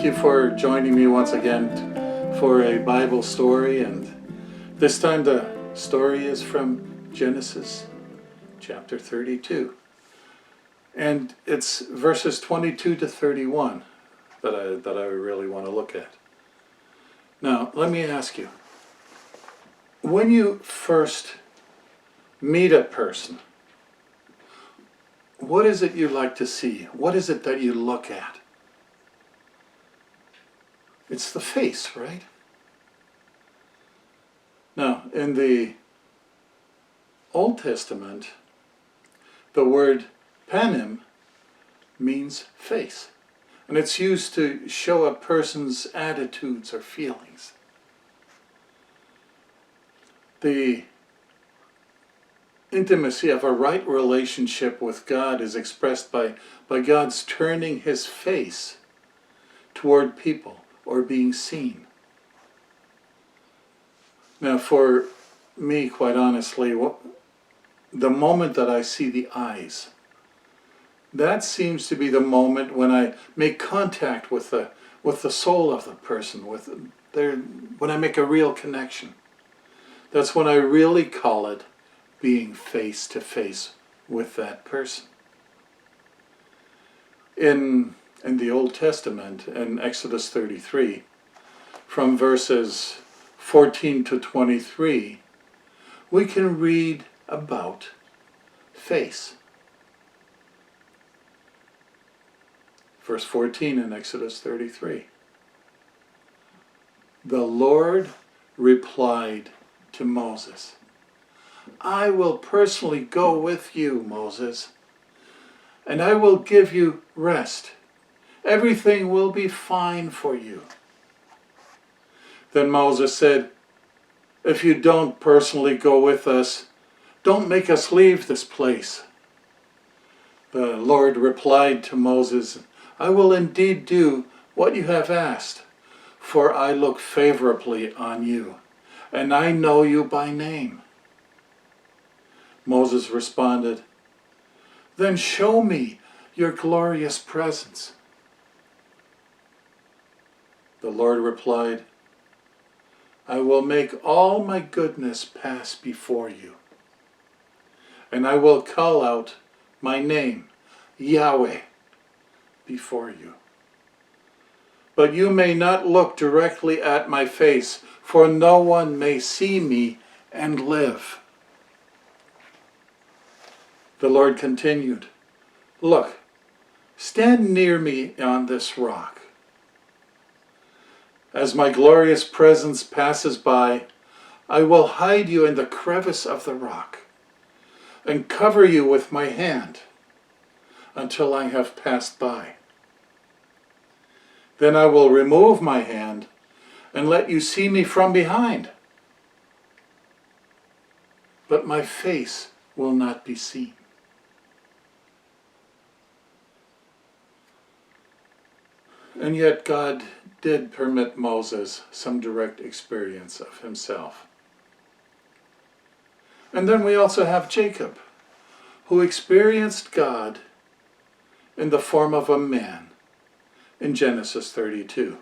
thank you for joining me once again for a Bible story, and this time the story is from Genesis chapter 32, and it's verses 22 to 31 that I really want to look at. Now, let me ask you, when you first meet a person, what is it you like to see? What is it that you look at? It's the face, right? Now, in the Old Testament, the word panim means face, and it's used to show a person's attitudes or feelings. The intimacy of a right relationship with God is expressed by God's turning his face toward people or being seen. Now, for me, quite honestly, the moment that I see the eyes, that seems to be the moment when I make contact with the soul of the person, when I make a real connection. That's when I really call it being face to face with that person. In the Old Testament, in Exodus 33, from verses 14 to 23, we can read about face. Verse 14 in Exodus 33. The Lord replied to Moses, "I will personally go with you, Moses, and I will give you rest. Everything will be fine for you." Then Moses said, "If you don't personally go with us, don't make us leave this place." The Lord replied to Moses, "I will indeed do what you have asked, for I look favorably on you, and I know you by name." Moses responded, "Then show me your glorious presence." The Lord replied, "I will make all my goodness pass before you, and I will call out my name, Yahweh, before you. But you may not look directly at my face, for no one may see me and live." The Lord continued, "Look, stand near me on this rock. As my glorious presence passes by, I will hide you in the crevice of the rock and cover you with my hand until I have passed by. Then I will remove my hand and let you see me from behind, but my face will not be seen." And yet God did permit Moses some direct experience of himself. And then we also have Jacob, who experienced God in the form of a man in Genesis 32.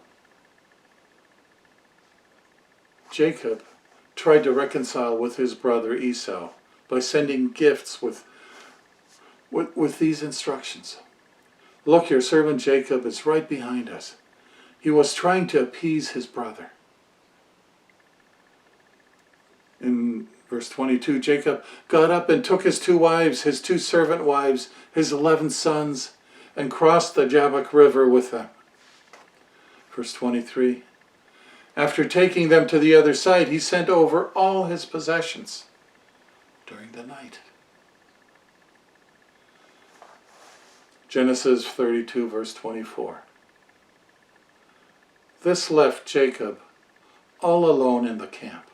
Jacob tried to reconcile with his brother Esau by sending gifts with these instructions. "Look, your servant Jacob is right behind us." He was trying to appease his brother. In verse 22, Jacob got up and took his 2 wives, his 2 servant wives, his 11 sons, and crossed the Jabbok River with them. Verse 23, after taking them to the other side, he sent over all his possessions during the night. Genesis 32, verse 24. This left Jacob all alone in the camp,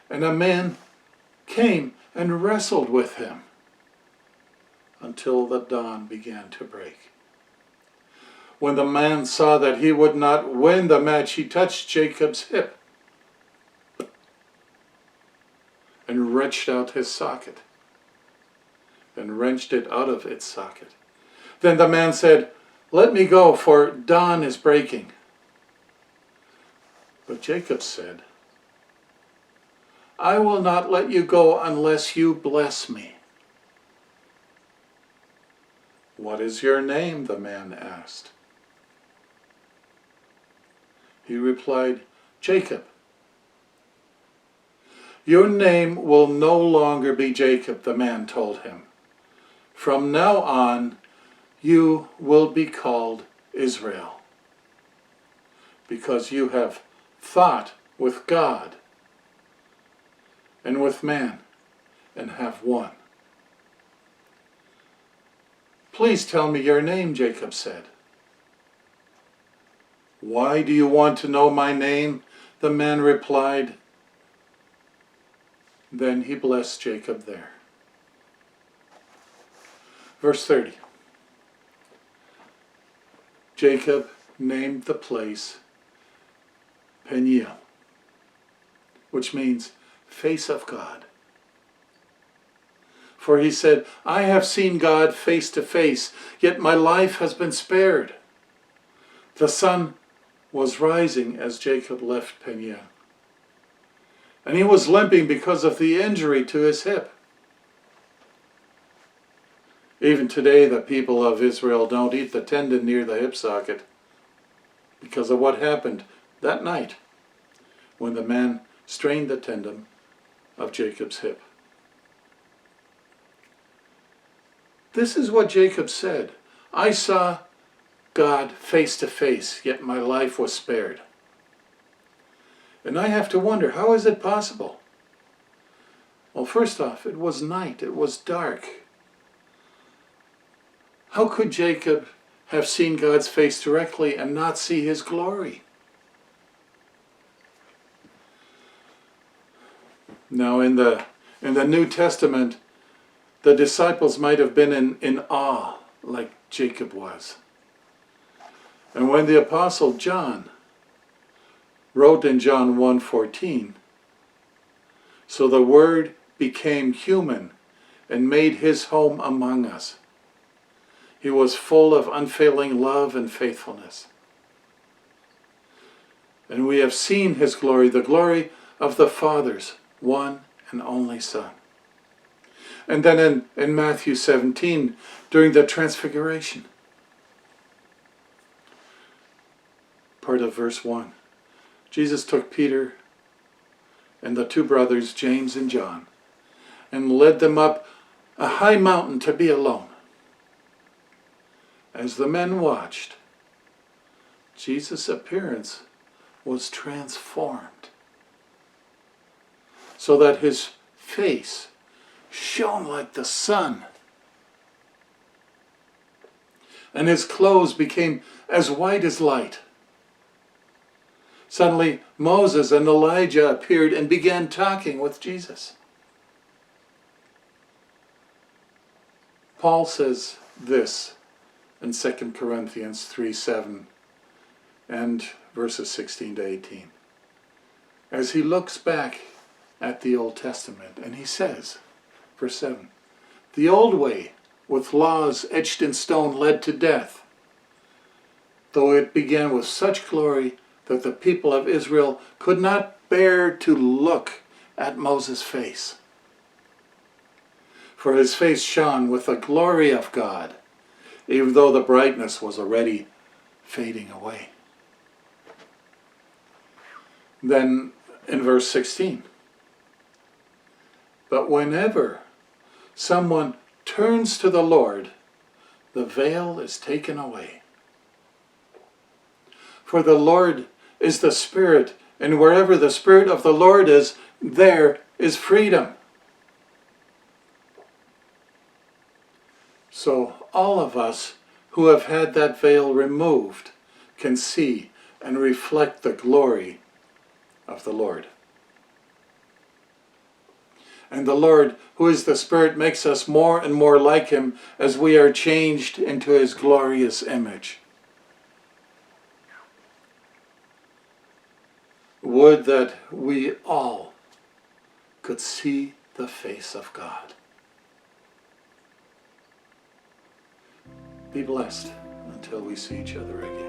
and a man came and wrestled with him until the dawn began to break. When the man saw that he would not win the match, he touched Jacob's hip and wrenched out his socket, and wrenched it out of its socket. Then the man said, Let me go, for dawn is breaking." But Jacob said, "I will not let you go unless you bless me." "What is your name?" the man asked. He replied, "Jacob." "Your name will no longer be Jacob," the man told him. "From now on, you will be called Israel, because you have thought with God and with man and have won." "Please tell me your name," Jacob said. "Why do you want to know my name?" the man replied. Then he blessed Jacob there. Verse 30. Jacob named the place Peniel, which means face of God. For he said, "I have seen God face to face, yet my life has been spared." The sun was rising as Jacob left Peniel, and he was limping because of the injury to his hip. Even today, the people of Israel don't eat the tendon near the hip socket because of what happened that night when the man strained the tendon of Jacob's hip. This is what Jacob said, "I saw God face to face, yet my life was spared." And I have to wonder, how is it possible? Well, first off, it was night, it was dark. How could Jacob have seen God's face directly and not see his glory? Now in the New Testament, the disciples might have been in awe like Jacob was. And when the Apostle John wrote in John 1:14, "So the Word became human and made his home among us. He was full of unfailing love and faithfulness. And we have seen his glory, the glory of the Father's one and only Son." And then in Matthew 17, during the Transfiguration, part of verse 1, Jesus took Peter and the two brothers, James and John, and led them up a high mountain to be alone. As the men watched, Jesus' appearance was transformed, so that his face shone like the sun, and his clothes became as white as light. Suddenly, Moses and Elijah appeared and began talking with Jesus. Paul says this in 2 Corinthians 3:7 and verses 16 to 18. As he looks back at the Old Testament, and he says, verse 7, "The old way, with laws etched in stone, led to death, though it began with such glory that the people of Israel could not bear to look at Moses' face. For his face shone with the glory of God, even though the brightness was already fading away." Then in verse 16, "But whenever someone turns to the Lord, the veil is taken away. For the Lord is the Spirit, and wherever the Spirit of the Lord is, there is freedom." So all of us who have had that veil removed can see and reflect the glory of the Lord. And the Lord, who is the Spirit, makes us more and more like him as we are changed into his glorious image. Would that we all could see the face of God. Be blessed. until we see each other again.